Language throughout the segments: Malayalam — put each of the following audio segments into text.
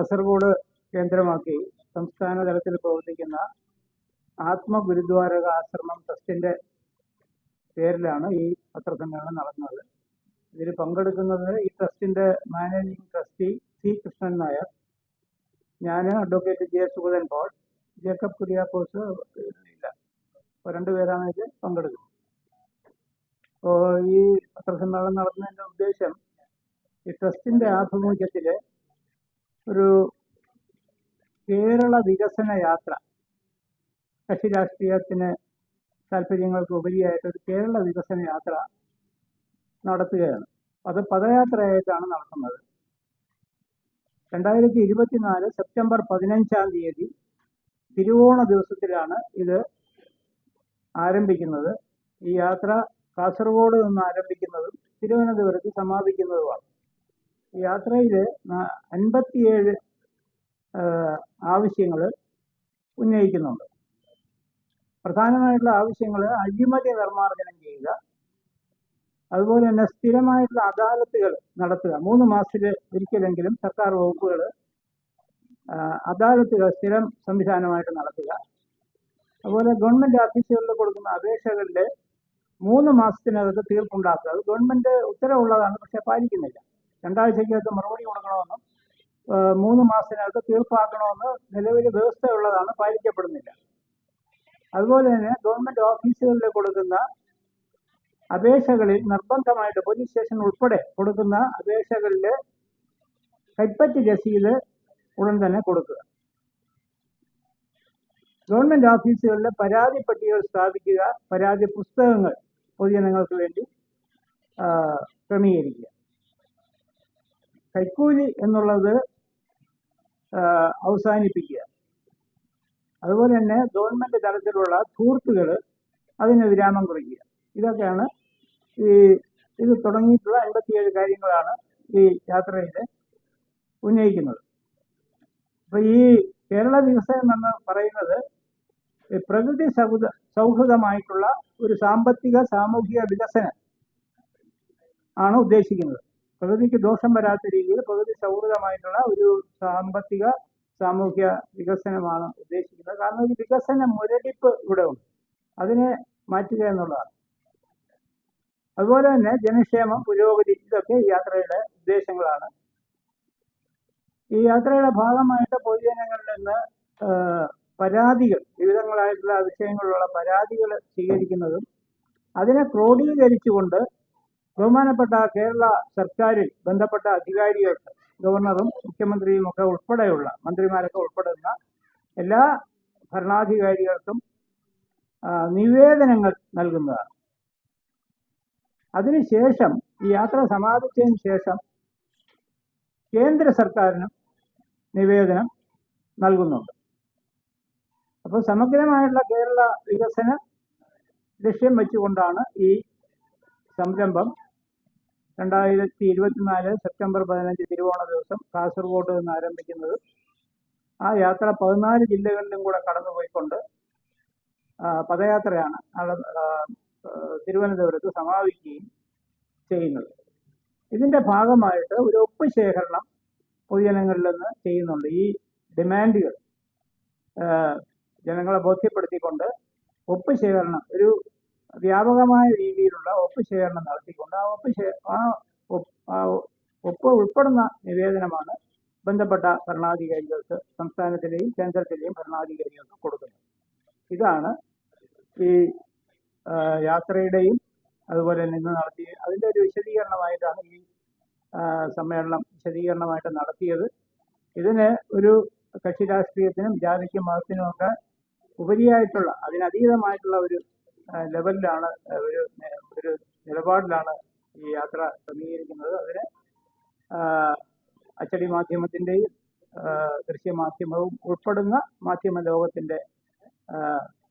കാസർഗോഡ് കേന്ദ്രമാക്കി സംസ്ഥാന തലത്തിൽ പ്രവർത്തിക്കുന്ന ആത്മഗുരുദ്വാരക ആശ്രമം ട്രസ്റ്റിന്റെ പേരിലാണ് ഈ പത്രസമ്മേളനം നടന്നത്. ഇതിൽ പങ്കെടുക്കുന്നത് ഈ ട്രസ്റ്റിന്റെ managing trustee C Krishnan Nair, ഞാൻ advocate J Sugathan Paul, Jacob Kuriakose ഇല്ല, രണ്ടുപേരാണ് ഇതിൽ പങ്കെടുക്കുന്നത്. അപ്പോൾ ഈ പത്രസമ്മേളനം നടത്തുന്നതിൻ്റെ ഉദ്ദേശം ഈ ട്രസ്റ്റിന്റെ ആഭിമുഖ്യത്തിൽ ഒരു കേരള വികസന യാത്ര, കക്ഷി രാഷ്ട്രീയത്തിന് താല്പര്യങ്ങൾക്ക് ഉപരിയായിട്ട് ഒരു കേരള വികസന യാത്ര നടത്തുകയാണ്. അത് പദയാത്രയായിട്ടാണ് നടത്തുന്നത്. 2024 സെപ്റ്റംബർ 15-ാം തീയതി തിരുവോണ ദിവസത്തിലാണ് ഇത് ആരംഭിക്കുന്നത്. ഈ യാത്ര കാസർഗോഡ് നിന്ന് ആരംഭിക്കുന്നതും തിരുവനന്തപുരത്ത് സമാപിക്കുന്നതുമാണ്. ഈ യാത്രയിൽ 57 ആവശ്യങ്ങൾ ഉന്നയിക്കുന്നുണ്ട്. പ്രധാനമായിട്ടുള്ള ആവശ്യങ്ങൾ അഴിമതി നിർമ്മാർജ്ജനം ചെയ്യുക, അതുപോലെ തന്നെ സ്ഥിരമായിട്ടുള്ള അദാലത്തുകൾ നടത്തുക. 3 മാസത്തിൽ ഒരിക്കലെങ്കിലും സർക്കാർ വകുപ്പുകൾ അദാലത്തുകൾ സ്ഥിരം സംവിധാനമായിട്ട് നടത്തുക. അതുപോലെ ഗവൺമെന്റ് ഓഫീസുകളിൽ കൊടുക്കുന്ന അപേക്ഷകളിൽ 3 മാസത്തിനകത്ത് തീർപ്പുണ്ടാക്കുക. അത് ഗവൺമെന്റ് ഉത്തരവുള്ളതാണ്, പക്ഷെ പാലിക്കുന്നില്ല. 2 ആഴ്ചക്കകത്ത് മറുപടി കൊടുക്കണമെന്നും 3 മാസത്തിനകത്ത് തീർപ്പാക്കണമെന്ന് നിലവിൽ വ്യവസ്ഥയുള്ളതാണ്, പാലിക്കപ്പെടുന്നില്ല. അതുപോലെ തന്നെ ഗവൺമെന്റ് ഓഫീസുകളിൽ കൊടുക്കുന്ന അപേക്ഷകളിൽ നിർബന്ധമായിട്ട് പോലീസ് സ്റ്റേഷൻ ഉൾപ്പെടെ കൊടുക്കുന്ന അപേക്ഷകളിൽ കൈപ്പറ്റ് രസീത് ഉടൻ തന്നെ കൊടുക്കുക. ഗവൺമെന്റ് ഓഫീസുകളിൽ പരാതി പട്ടികകൾ സ്ഥാപിക്കുക, പരാതി പുസ്തകങ്ങൾ പൊതുജനങ്ങൾക്ക് വേണ്ടി ക്രമീകരിക്കുക. കൈക്കൂലി എന്നുള്ളത് അവസാനിപ്പിക്കുക. അതുപോലെ തന്നെ ഗവൺമെന്റ് തലത്തിലുള്ള ധൂർത്തുകൾ അതിന് വിരാമം കുറിക്കുക. ഇതൊക്കെയാണ് ഇത് തുടങ്ങിയിട്ടുള്ള 57 കാര്യങ്ങളാണ് ഈ യാത്രയിൽ ഉന്നയിക്കുന്നത്. അപ്പൊ ഈ കേരള വികസനം എന്ന് പറയുന്നത് പ്രകൃതി സൗഹൃദമായിട്ടുള്ള ഒരു സാമ്പത്തിക സാമൂഹിക വികസനം ആണ് ഉദ്ദേശിക്കുന്നത്. പ്രകൃതിക്ക് ദോഷം വരാത്ത രീതിയിൽ പ്രകൃതി സൗഹൃദമായിട്ടുള്ള ഒരു സാമ്പത്തിക സാമൂഹ്യ വികസനമാണ് ഉദ്ദേശിക്കുന്നത്. കാരണം ഈ വികസന മുരടിപ്പ് ഇവിടെ ഉണ്ട്, അതിനെ മാറ്റുക എന്നുള്ളതാണ്. അതുപോലെ തന്നെ ജനക്ഷേമം, പുരോഗതി, ഇതൊക്കെ ഈ യാത്രയുടെ ഉദ്ദേശങ്ങളാണ്. ഈ യാത്രയുടെ ഭാഗമായിട്ട് പൊതുജനങ്ങളിൽ നിന്ന് പരാതികൾ, വിവിധങ്ങളായിട്ടുള്ള വിഷയങ്ങളിലുള്ള പരാതികൾ സ്വീകരിക്കുന്നതും അതിനെ ക്രോഡീകരിച്ചുകൊണ്ട് ബഹുമാനപ്പെട്ട കേരള സർക്കാരിൽ ബന്ധപ്പെട്ട അധികാരികൾക്ക്, ഗവർണറും മുഖ്യമന്ത്രിയും ഒക്കെ ഉൾപ്പെടെയുള്ള മന്ത്രിമാരൊക്കെ ഉൾപ്പെടുന്ന എല്ലാ ഭരണാധികാരികൾക്കും നിവേദനങ്ങൾ നൽകുന്നതാണ്. അതിനുശേഷം ഈ യാത്ര സമാപിച്ചതിന് ശേഷം കേന്ദ്ര സർക്കാരിനും നിവേദനം നൽകുന്നുണ്ട്. അപ്പോൾ സമഗ്രമായിട്ടുള്ള കേരള വികസന ലക്ഷ്യം വെച്ചുകൊണ്ടാണ് ഈ സംരംഭം 2024 സെപ്റ്റംബർ 15 തിരുവോണ ദിവസം കാസർഗോഡ് നിന്ന് ആരംഭിക്കുന്നത്. ആ യാത്ര 14 ജില്ലകളിലും കൂടെ കടന്നുപോയിക്കൊണ്ട് പദയാത്രയാണ് തിരുവനന്തപുരത്ത് സമാപിക്കുകയും ചെയ്യുന്നത്. ഇതിന്റെ ഭാഗമായിട്ട് ഒരു ഒപ്പ് ശേഖരണം പൊതുജനങ്ങളിൽ നിന്ന് ചെയ്യുന്നുണ്ട്. ഈ ഡിമാൻഡുകൾ ജനങ്ങളെ ബോധ്യപ്പെടുത്തിക്കൊണ്ട് ഒപ്പ് ശേഖരണം, ഒരു വ്യാപകമായ രീതിയിലുള്ള ഒപ്പ് ശേഖരണം നടത്തിക്കൊണ്ട് ആ ഒപ്പ് ഉൾപ്പെടുന്ന നിവേദനമാണ് ബന്ധപ്പെട്ട ഭരണാധികാരികൾക്ക്, സംസ്ഥാനത്തിലെയും കേന്ദ്രത്തിലെയും ഭരണാധികാരികൾക്ക് കൊടുക്കുന്നത്. ഇതാണ് ഈ യാത്രയുടെയും അതുപോലെ തന്നെ ഇന്ന് നടത്തിയ അതിൻ്റെ ഒരു വിശദീകരണമായിട്ടാണ് ഈ സമ്മേളനം വിശദീകരണമായിട്ട് നടത്തിയത്. ഇതിന് ഒരു കക്ഷി രാഷ്ട്രീയത്തിനും ജാതിക്കും മതത്തിനും ഒക്കെ ഉപരിയായിട്ടുള്ള, അതിനതീതമായിട്ടുള്ള ഒരു ലെവലിലാണ്, ഒരു നിലപാടിലാണ് ഈ യാത്ര ക്രമീകരിക്കുന്നത്. അതിന് അച്ചടി മാധ്യമത്തിൻ്റെയും ദൃശ്യമാധ്യമവും ഉൾപ്പെടുന്ന മാധ്യമ ലോകത്തിൻ്റെ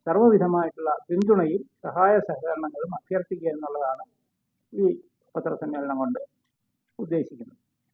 സർവ്വവിധമായിട്ടുള്ള പിന്തുണയും സഹായ സഹകരണങ്ങളും അഭ്യർത്ഥിക്കുക എന്നുള്ളതാണ് ഈ പത്രസമ്മേളനം കൊണ്ട് ഉദ്ദേശിക്കുന്നത്.